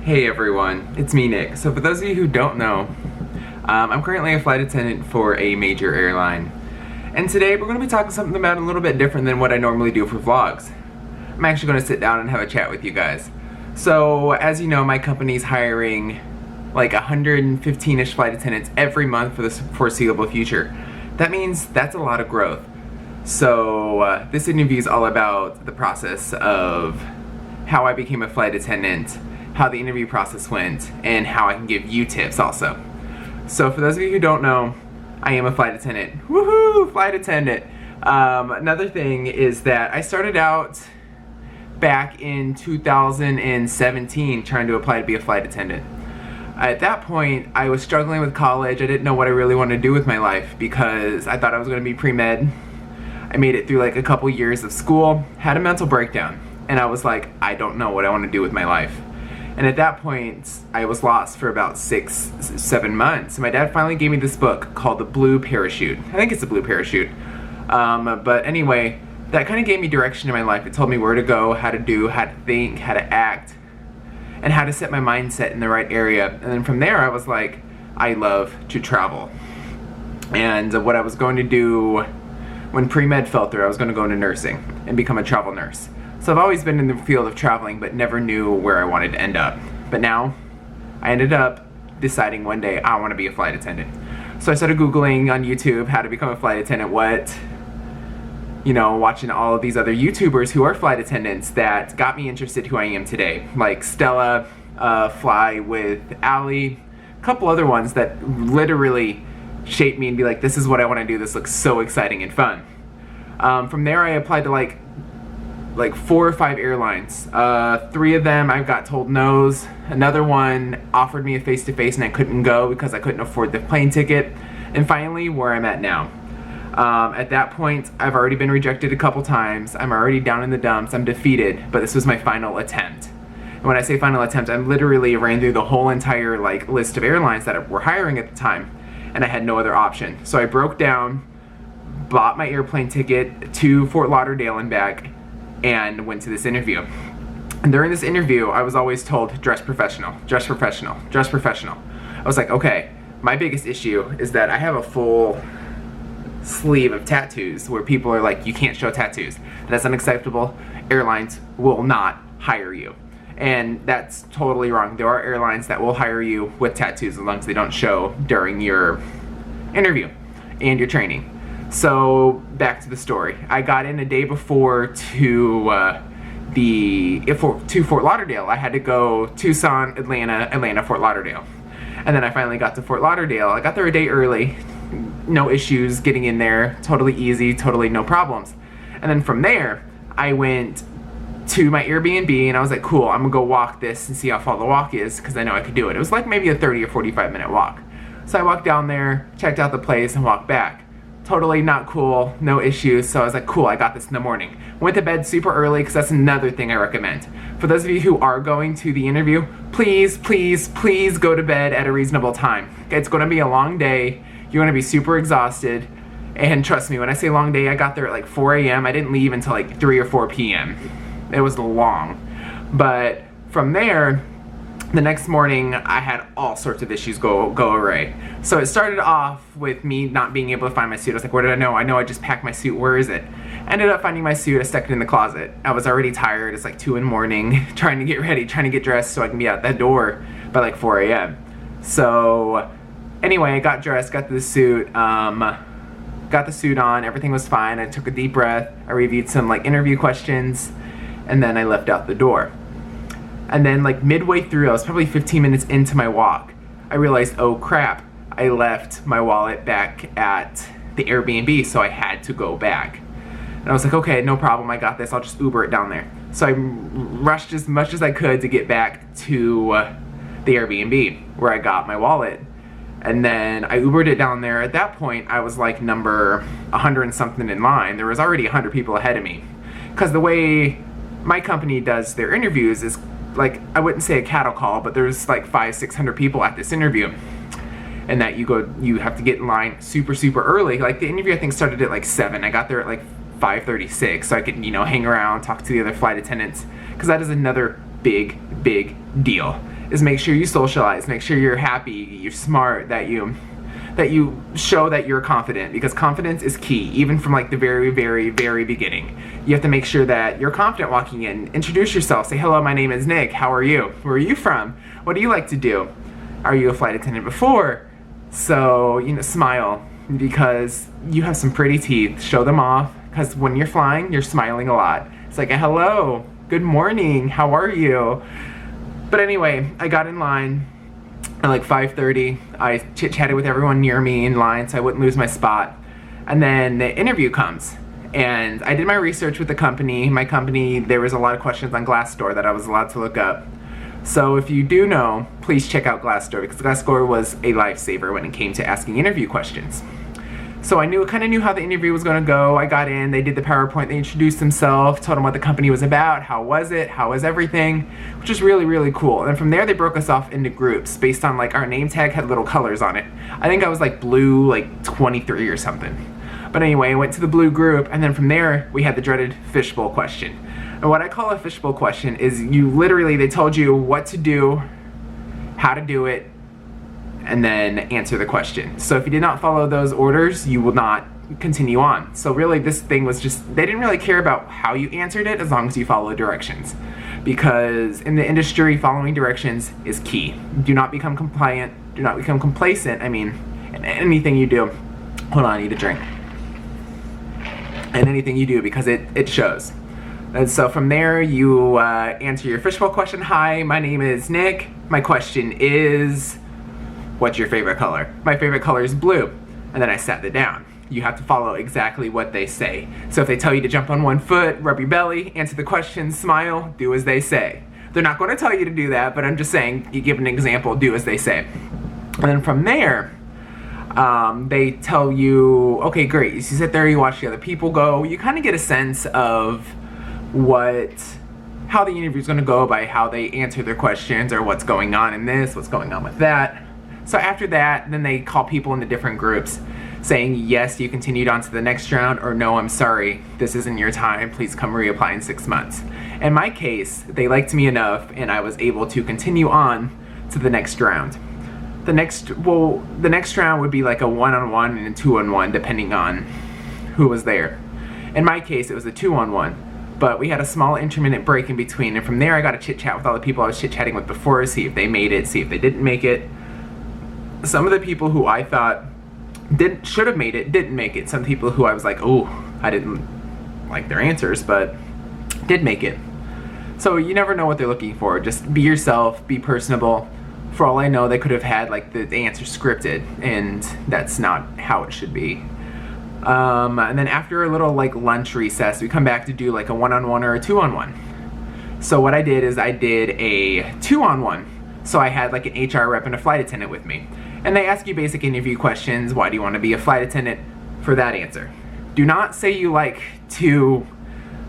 Hey everyone, it's me Nick. So for those of you who don't know, I'm currently a flight attendant for a major airline. And today we're going to be talking something about a little bit different than what I normally do for vlogs. I'm actually going to sit down and have a chat with you guys. So as you know, my company's hiring like 115-ish flight attendants every month for the foreseeable future. That means that's a lot of growth. So this interview is all about the process of how I became a flight attendant, how the interview process went, and how I can give you tips also. So for those of you who don't know, I am a flight attendant. Woohoo! Flight attendant! Another thing is that I started out back in 2017 trying to apply to be a flight attendant. At that point, I was struggling with college. I didn't know what I really wanted to do with my life because I thought I was going to be pre-med. I made it through like a couple years of school, had a mental breakdown, and I was like, I don't know what I want to do with my life. And at that point, I was lost for about 6-7 months. My dad finally gave me this book called The Blue Parachute. I think it's The Blue Parachute. But anyway, that kind of gave me direction in my life. It told me where to go, how to do, how to think, how to act, and how to set my mindset in the right area. And then from there, I was like, I love to travel. And what I was going to do when pre-med fell through, I was going to go into nursing and become a travel nurse. So I've always been in the field of traveling, but never knew where I wanted to end up. But now, I ended up deciding one day I want to be a flight attendant. So I started Googling on YouTube how to become a flight attendant, watching all of these other YouTubers who are flight attendants that got me interested who I am today. Like Stella, Fly with Allie, a couple other ones that literally shaped me and be like, this is what I want to do, this looks so exciting and fun. From there I applied to like 4 or 5 airlines. 3 of them I got told no's. Another one offered me a face-to-face and I couldn't go because I couldn't afford the plane ticket. And finally, where I'm at now. At that point, I've already been rejected a couple times. I'm already down in the dumps. I'm defeated, but this was my final attempt. And when I say final attempt, I literally ran through the whole entire list of airlines that were hiring at the time, and I had no other option. So I broke down, bought my airplane ticket to Fort Lauderdale and back, and went to this interview. And during this interview, I was always told, dress professional, dress professional, dress professional. I was like, okay, my biggest issue is that I have a full sleeve of tattoos where people are like, you can't show tattoos. That's unacceptable. Airlines will not hire you. And that's totally wrong. There are airlines that will hire you with tattoos as long as they don't show during your interview and your training. So back to the story. I got in a day before to Fort Lauderdale. I had to go Tucson, Atlanta, Fort Lauderdale. And then I finally got to Fort Lauderdale. I got there a day early. No issues getting in there. Totally easy, totally no problems. And then from there, I went to my Airbnb and I was like, cool, I'm gonna go walk this and see how far the walk is because I know I could do it. It was like maybe a 30 or 45 minute walk. So I walked down there, checked out the place, and walked back. Totally not cool, no issues, so I was like, cool, I got this in the morning. Went to bed super early because that's another thing I recommend. For those of you who are going to the interview, please, please, please go to bed at a reasonable time. It's gonna be a long day, you're gonna be super exhausted, and trust me, when I say long day, I got there at like 4 a.m. I didn't leave until like 3 or 4 p.m. It was long. But from there, the next morning, I had all sorts of issues go awry. So it started off with me not being able to find my suit. I was like, where did I know? I know I just packed my suit, where is it? Ended up finding my suit, I stuck it in the closet. I was already tired, it's like 2 in the morning, trying to get ready, trying to get dressed so I can be out that door by like 4 a.m. So anyway, I got dressed, got the suit, got the suit on, everything was fine. I took a deep breath, I reviewed some interview questions, and then I left out the door. And then midway through, I was probably 15 minutes into my walk, I realized, oh crap, I left my wallet back at the Airbnb, so I had to go back. And I was like, okay, no problem, I got this, I'll just Uber it down there. So I rushed as much as I could to get back to the Airbnb, where I got my wallet. And then I Ubered it down there. At that point, I was like number 100 and something in line. There was already 100 people ahead of me. Because the way my company does their interviews is I wouldn't say a cattle call, but there's 500-600 people at this interview. And that you have to get in line super early. The interview I think started at 7. I got there at 5:36 so I could, hang around, talk to the other flight attendants. Because that is another big deal. is make sure you socialize, make sure you're happy, you're smart, that you show that you're confident, because confidence is key, even from like the very, very, very beginning. You have to make sure that you're confident walking in. Introduce yourself, say, hello, my name is Nick, how are you? Where are you from? What do you like to do? Are you a flight attendant before? So, smile, because you have some pretty teeth. Show them off, because when you're flying, you're smiling a lot. It's like, hello, good morning, how are you? But anyway, I got in line at like 5:30. I chit-chatted with everyone near me in line so I wouldn't lose my spot. And then the interview comes. And I did my research with the company. My company, there was a lot of questions on Glassdoor that I was allowed to look up. So if you do know, please check out Glassdoor, because Glassdoor was a lifesaver when it came to asking interview questions. So I kind of knew how the interview was going to go. I got in, they did the PowerPoint, they introduced themselves, told them what the company was about, how was it, how was everything, which is really, really cool. And then from there, they broke us off into groups based on like our name tag had little colors on it. I think I was like blue, like 23 or something. But anyway, I went to the blue group, and then from there, we had the dreaded fishbowl question. And what I call a fishbowl question is they told you what to do, how to do it, and then answer the question. So if you did not follow those orders, you will not continue on. So really this thing was just, they didn't really care about how you answered it as long as you follow directions. Because in the industry, following directions is key. Do not become compliant, do not become complacent, in anything you do. Hold on, I need a drink. And anything you do, because it shows. And so from there, you answer your fishbowl question. Hi, my name is Nick. My question is, what's your favorite color? My favorite color is blue. And then I sat it down. You have to follow exactly what they say. So if they tell you to jump on one foot, rub your belly, answer the question, smile, do as they say. They're not going to tell you to do that, but I'm just saying, you give an example, do as they say. And then from there, they tell you, okay, great. You sit there, you watch the other people go. You kind of get a sense of how the interview is going to go by how they answer their questions, or what's going on in this, what's going on with that. So after that, then they call people into different groups saying, yes, you continued on to the next round, or no, I'm sorry, this isn't your time, please come reapply in 6 months. In my case, they liked me enough and I was able to continue on to the next round. The next round would be like a one-on-one and a two-on-one depending on who was there. In my case, it was a two-on-one. But we had a small intermittent break in between, and from there I got to chit-chat with all the people I was chit-chatting with before, see if they made it, see if they didn't make it. Some of the people who I thought should have made it, didn't make it. Some people who I was like, oh, I didn't like their answers, but did make it. So you never know what they're looking for. Just be yourself, be personable. For all I know, they could have had like the answer scripted, and that's not how it should be. And then after a little like lunch recess, we come back to do like a one-on-one or a two-on-one. So what I did is I did a two-on-one. So I had like an HR rep and a flight attendant with me. And they ask you basic interview questions. Why do you want to be a flight attendant? For that answer. Do not say you like to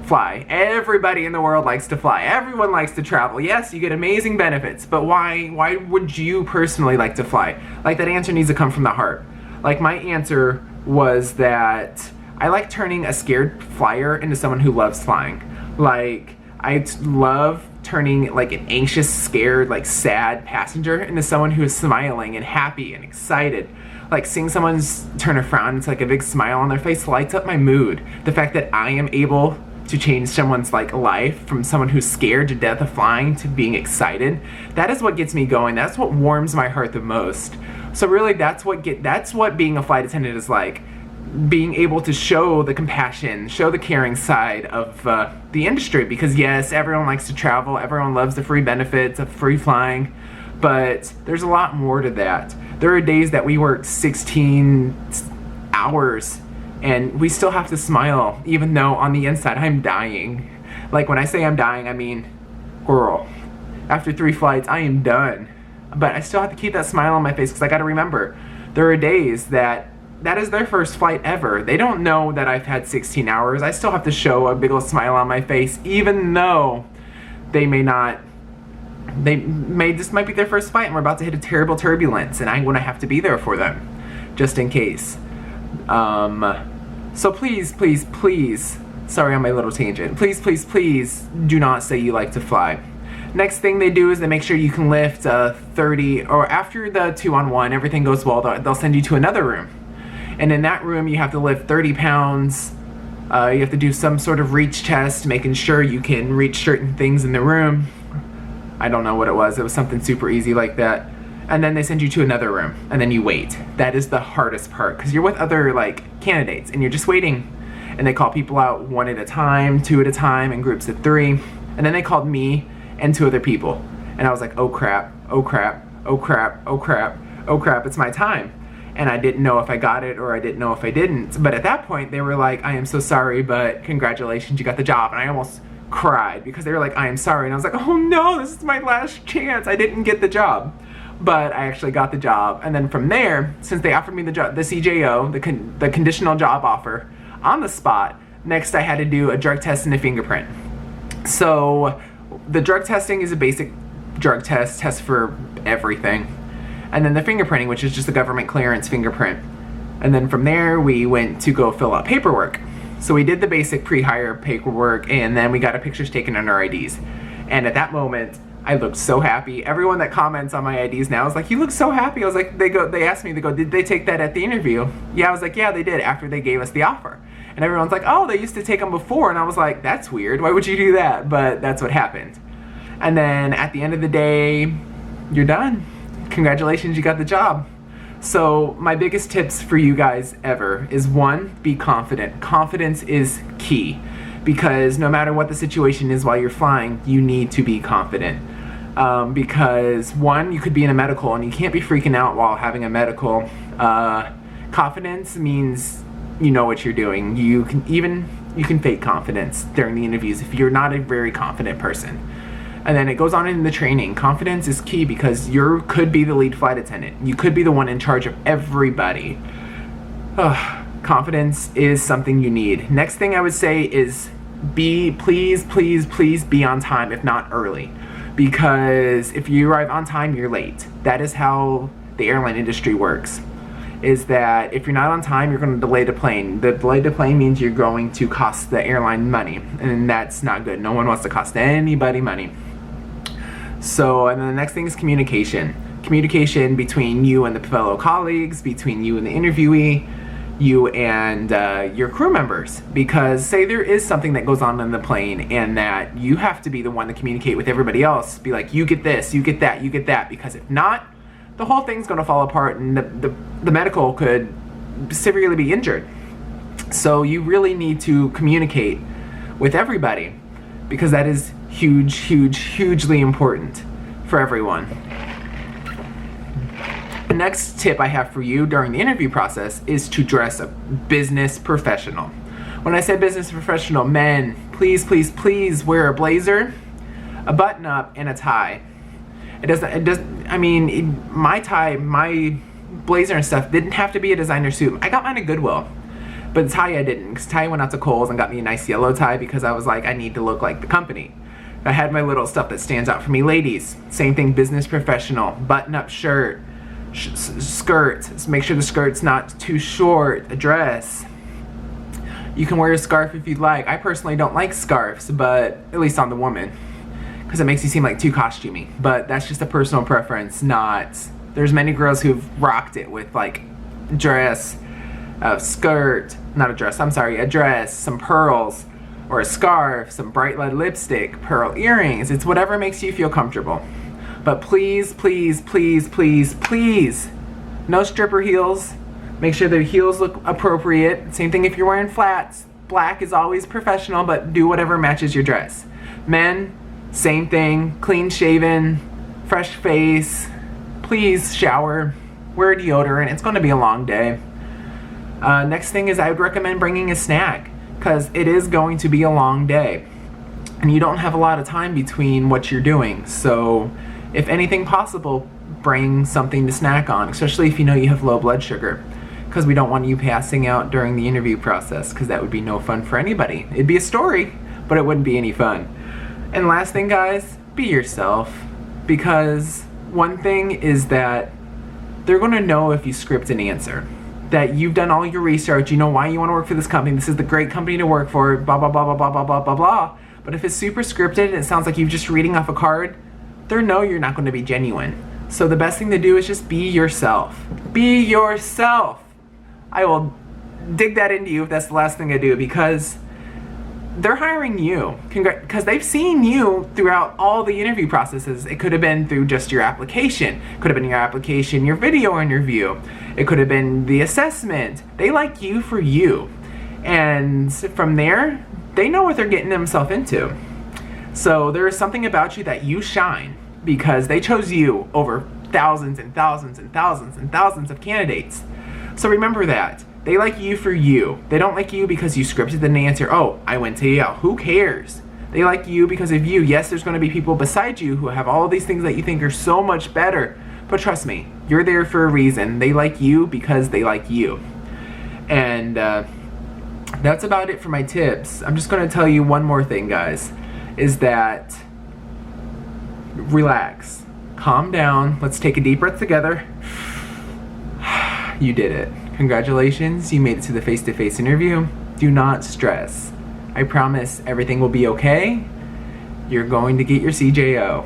fly. Everybody in the world likes to fly. Everyone likes to travel. Yes, you get amazing benefits, but why would you personally like to fly? Like, that answer needs to come from the heart. Like, my answer was that I like turning a scared flyer into someone who loves flying. Like, I love turning like an anxious, scared, like sad passenger into someone who is smiling and happy and excited. Like, seeing someone turn a frown into like a big smile on their face lights up my mood. The fact that I am able to change someone's like life from someone who's scared to death of flying to being excited, that is what gets me going. That's what warms my heart the most. So really, that's what being a flight attendant is like. Being able to show the compassion, show the caring side of the industry, because yes, everyone likes to travel, everyone loves the free benefits of free flying, but there's a lot more to that. There are days that we work 16 hours and we still have to smile, even though on the inside I'm dying. Like, when I say I'm dying, I mean, girl, after 3 flights, I am done. But I still have to keep that smile on my face, because I gotta remember, there are days that is their first flight ever. They don't know that I've had 16 hours. I still have to show a big old smile on my face, even though this might be their first flight and we're about to hit a terrible turbulence and I'm gonna have to be there for them, just in case. So please, sorry on my little tangent, please do not say you like to fly. Next thing they do is they make sure you can lift 30, or after the 2-on-1, everything goes well, they'll send you to another room. And in that room, you have to lift 30 pounds. You have to do some sort of reach test, making sure you can reach certain things in the room. I don't know what it was. It was something super easy like that. And then they send you to another room, and then you wait. That is the hardest part, because you're with other candidates, and you're just waiting. And they call people out 1 at a time, 2 at a time, in groups of 3. And then they called me and 2 other people. And I was like, oh crap, oh crap, oh crap, oh crap, oh crap, it's my time. And I didn't know if I got it or I didn't know if I didn't. But at that point, they were like, I am so sorry, but congratulations, you got the job. And I almost cried because they were like, I am sorry. And I was like, oh no, this is my last chance. I didn't get the job. But I actually got the job. And then from there, since they offered me the job, the CJO, the conditional job offer, on the spot, next I had to do a drug test and a fingerprint. So the drug testing is a basic drug test for everything. And then the fingerprinting, which is just a government clearance fingerprint. And then from there, we went to go fill out paperwork. So we did the basic pre-hire paperwork, and then we got our pictures taken on our IDs. And at that moment, I looked so happy. Everyone that comments on my IDs now is like, you look so happy. I was like, they asked me, did they take that at the interview? Yeah, I was like, yeah, they did, after they gave us the offer. And everyone's like, oh, they used to take them before. And I was like, that's weird. Why would you do that? But that's what happened. And then at the end of the day, you're done. Congratulations, you got the job. So my biggest tips for you guys ever is 1, be confident. Confidence is key, because no matter what the situation is while you're flying, you need to be confident. Because 1, you could be in a medical and you can't be freaking out while having a medical. Confidence means you know what you're doing. You can fake confidence during the interviews if you're not a very confident person. And then it goes on in the training. Confidence is key, because you could be the lead flight attendant. You could be the one in charge of everybody. Confidence is something you need. Next thing I would say is please be on time, if not early. Because if you arrive on time, you're late. That is how the airline industry works. Is that if you're not on time, you're going to delay the plane. The delay the plane means you're going to cost the airline money, and that's not good. No one wants to cost anybody money. So, and then the next thing is communication. Communication between you and the fellow colleagues, between you and the interviewee, you and your crew members. Because say there is something that goes on in the plane, and that you have to be the one to communicate with everybody else. Be like, you get this, you get that, you get that. Because if not, the whole thing's going to fall apart, and the medical could severely be injured. So you really need to communicate with everybody, because that is hugely important for everyone. The next tip I have for you during the interview process is to dress a business professional. When I say business professional, men, please wear a blazer, a button-up, and a tie. My tie, my blazer and stuff didn't have to be a designer suit. I got mine at Goodwill. But the tie I didn't, because Ty went out to Kohl's and got me a nice yellow tie, because I was like, I need to look like the company. I had my little stuff that stands out for me. Ladies, same thing, business professional, button-up shirt, skirt, make sure the skirt's not too short, a dress. You can wear a scarf if you'd like. I personally don't like scarves, but at least on the woman, because it makes you seem like too costumey. But that's just a personal preference, not... There's many girls who've rocked it with like dress, a skirt, not a dress, I'm sorry, a dress, some pearls, or a scarf, some bright red lipstick, pearl earrings. It's whatever makes you feel comfortable. But please, no stripper heels. Make sure the heels look appropriate. Same thing if you're wearing flats. Black is always professional, but do whatever matches your dress. Men, same thing, clean shaven, fresh face. Please shower, wear deodorant. It's going to be a long day. Next thing is I would recommend bringing a snack, because it is going to be a long day and you don't have a lot of time between what you're doing. So if anything possible, bring something to snack on, especially if you know you have low blood sugar, because we don't want you passing out during the interview process, because that would be no fun for anybody. It'd be a story, but it wouldn't be any fun. And last thing, guys, be yourself, because one thing is that they're going to know if you script an answer, that you've done all your research, you know why you want to work for this company, this is the great company to work for, blah, blah, blah, blah, blah, blah, blah, blah, blah. But But if it's super scripted and it sounds like you're just reading off a card, they know you're not going to be genuine. So the best thing to do is just be yourself. Be yourself. I will dig that into you if that's the last thing I do, because they're hiring you because they've seen you throughout all the interview processes. It could have been through just your application, could have been your application, your video interview, it could have been the assessment. They like you for you, and from there they know what they're getting themselves into. So there is something about you that you shine because they chose you over thousands and thousands and thousands and thousands of candidates. So remember that. They like you for you. They don't like you because you scripted an answer. Oh, I went to Yale. Who cares? They like you because of you. Yes, there's going to be people beside you who have all of these things that you think are so much better. But trust me, you're there for a reason. They like you because they like you. And that's about it for my tips. I'm just going to tell you one more thing, guys, is that relax. Calm down. Let's take a deep breath together. You did it. Congratulations, you made it to the face-to-face interview. Do not stress. I promise everything will be okay. You're going to get your CJO.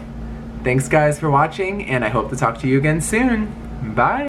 Thanks guys for watching, and I hope to talk to you again soon. Bye.